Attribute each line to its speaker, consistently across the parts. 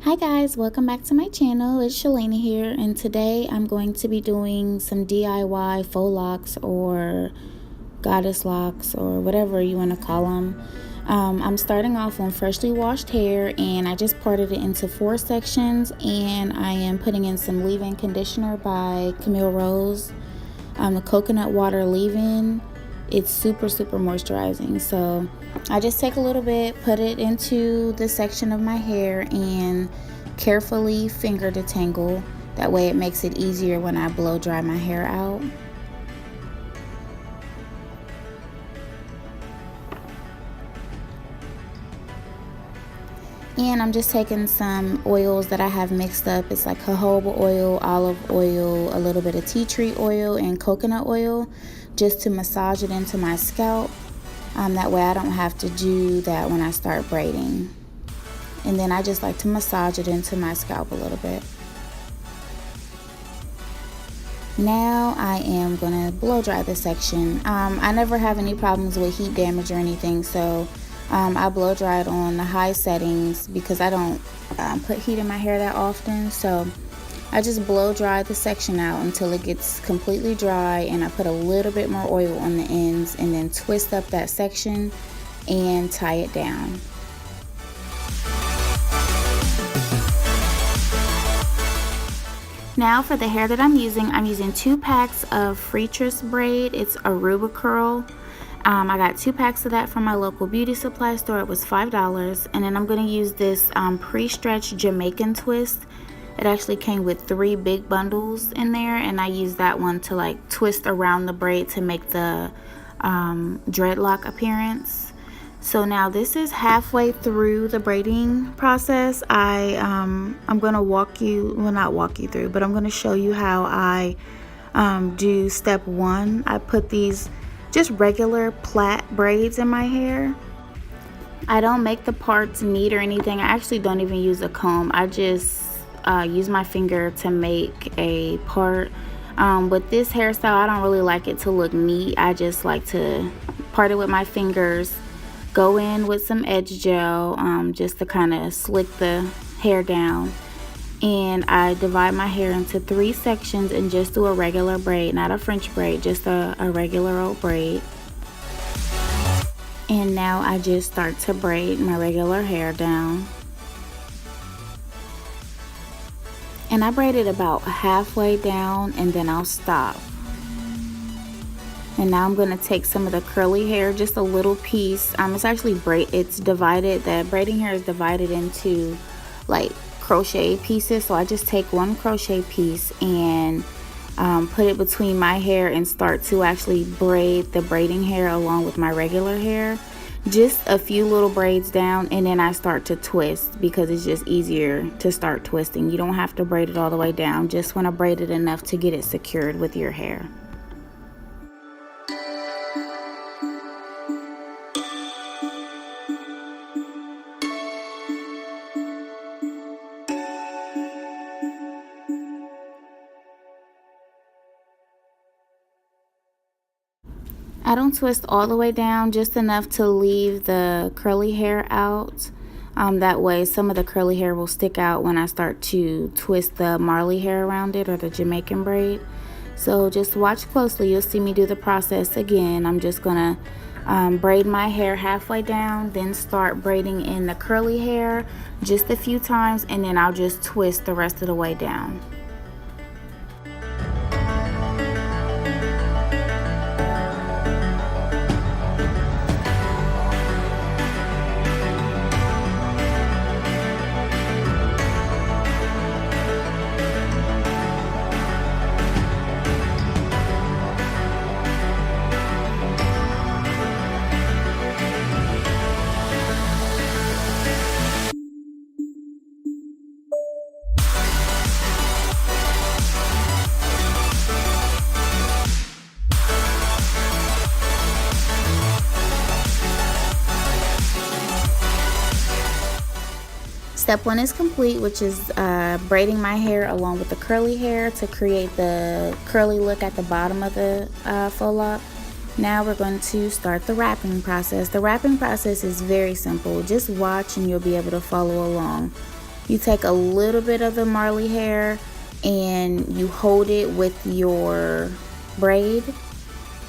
Speaker 1: Hi guys, welcome back to my channel. It's Shalana here, and today I'm going to be doing some DIY faux locks or goddess locks or whatever you want to call them. I'm starting off on freshly washed hair, and I just parted it into 4 sections, and I am putting in some leave-in conditioner by Camille Rose, the coconut water leave-in. It's super moisturizing. So I just take a little bit, put it into the section of my hair, and carefully finger detangle. That way it makes it easier when I blow dry my hair out. And I'm just taking some oils that I have mixed up. It's like jojoba oil, olive oil, a little bit of tea tree oil, and coconut oil, just to massage it into my scalp. That way I don't have to do that when I start braiding. And then I just like to massage it into my scalp a little bit. Now I am gonna blow dry this section. I never have any problems with heat damage or anything, so I blow dry it on the high settings because I don't put heat in my hair that often. So I just blow dry the section out until it gets completely dry, and I put a little bit more oil on the ends and then twist up that section and tie it down. Now for the hair that I'm using 2 packs of Freetress braid. It's Aruba curl. I got 2 packs of that from my local beauty supply store. It was $5. And then I'm going to use this pre-stretched Jamaican twist. It actually came with 3 big bundles in there, and I used that one to like twist around the braid to make the dreadlock appearance. So now this is halfway through the braiding process. I'm going to walk you, well, not walk you through, but I'm going to show you how I do step 1. I put these just regular plait braids in my hair. I don't make the parts neat or anything. I actually don't even use a comb. I just use my finger to make a part. With this hairstyle, I don't really like it to look neat. I just like to part it with my fingers, go in with some edge gel just to kind of slick the hair down. And I divide my hair into 3 sections and just do a regular braid, not a French braid, just a regular old braid. And now I just start to braid my regular hair down. And I braid it about halfway down, and then I'll stop. And now I'm going to take some of the curly hair, just a little piece. It's actually it's divided. The braiding hair is divided into like crochet pieces. So I just take 1 crochet piece and put it between my hair and start to actually braid the braiding hair along with my regular hair. Just a few little braids down, and then I start to twist because it's just easier to start twisting. You don't have to braid it all the way down. Just want to braid it enough to get it secured with your hair. I don't twist all the way down, just enough to leave the curly hair out. That way some of the curly hair will stick out when I start to twist the Marley hair around it, or the Jamaican braid. So just watch closely. You'll see me do the process again. I'm just gonna braid my hair halfway down, then start braiding in the curly hair just a few times, and then I'll just twist the rest of the way down. Step 1 is complete, which is braiding my hair along with the curly hair to create the curly look at the bottom of the faux lock. Now we're going to start the wrapping process. The wrapping process is very simple. Just watch and you'll be able to follow along. You take a little bit of the marley hair and you hold it with your braid,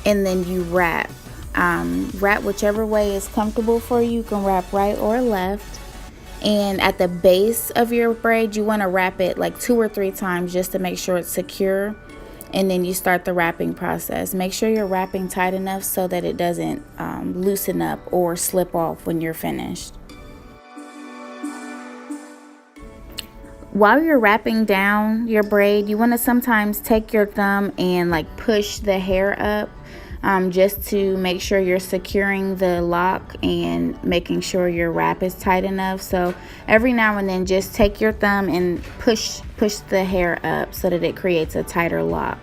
Speaker 1: and then you wrap. Wrap whichever way is comfortable for you. You can wrap right or left. And at the base of your braid, you want to wrap it like 2 or 3 times just to make sure it's secure. And then you start the wrapping process. Make sure you're wrapping tight enough so that it doesn't loosen up or slip off when you're finished. While you're wrapping down your braid, you want to sometimes take your thumb and like push the hair up, just to make sure you're securing the lock and making sure your wrap is tight enough. So every now and then just take your thumb and push the hair up so that it creates a tighter lock.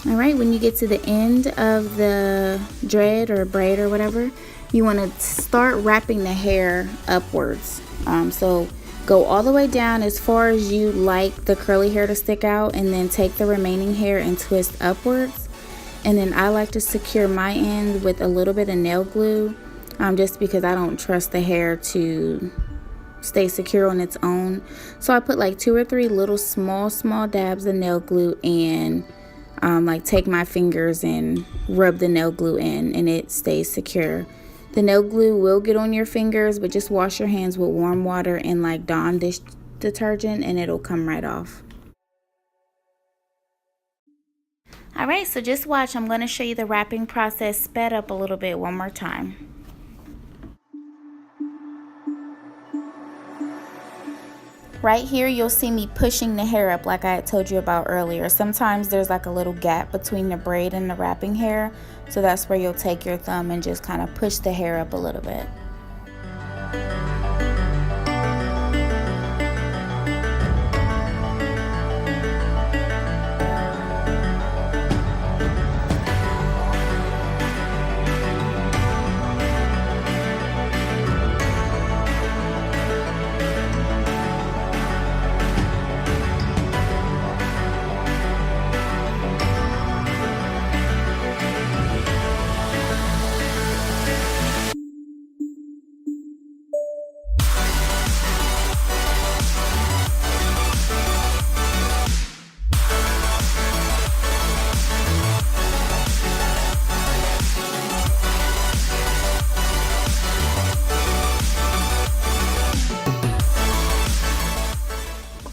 Speaker 1: Alright, when you get to the end of the dread or braid or whatever, you want to start wrapping the hair upwards. So go all the way down as far as you like the curly hair to stick out, and then take the remaining hair and twist upwards. And then I like to secure my end with a little bit of nail glue, just because I don't trust the hair to stay secure on its own. So I put like 2 or 3 little small dabs of nail glue and like take my fingers and rub the nail glue in, and it stays secure. The nail glue will get on your fingers, but just wash your hands with warm water and like Dawn dish detergent and it'll come right off. Alright, so just watch. I'm going to show you the wrapping process sped up a little bit one more time. Right here, you'll see me pushing the hair up like I had told you about earlier. Sometimes there's like a little gap between the braid and the wrapping hair, so that's where you'll take your thumb and just kind of push the hair up a little bit.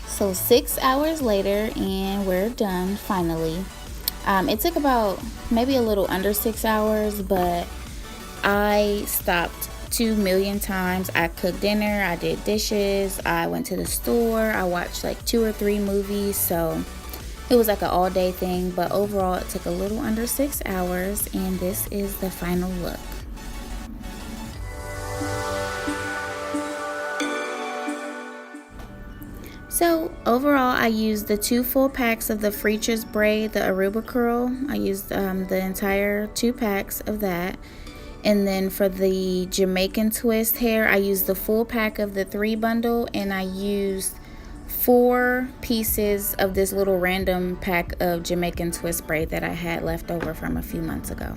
Speaker 1: So 6 hours later, and we're done finally. It took about maybe a little under 6 hours, but I stopped 2 million times. I cooked dinner, I did dishes, I went to the store, I watched like 2 or 3 movies. So it was like an all-day thing, but overall it took a little under 6 hours, and this is the final look. So overall, I used the 2 full packs of the Freacher's braid, the Aruba curl. I used the entire 2 packs of that. And then for the Jamaican twist hair, I used the full pack of the 3 bundle, and I used 4 pieces of this little random pack of Jamaican twist braid that I had left over from a few months ago.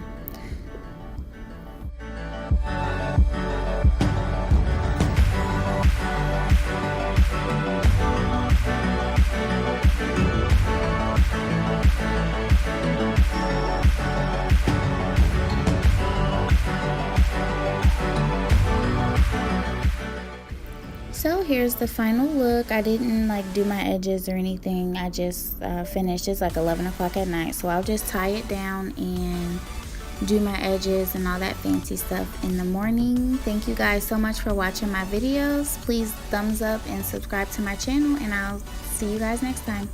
Speaker 1: So here's the final look. I didn't like do my edges or anything. I just finished. It's like 11 o'clock at night, so I'll just tie it down and do my edges and all that fancy stuff in the morning. Thank you guys so much for watching my videos. Please thumbs up and subscribe to my channel, and I'll see you guys next time.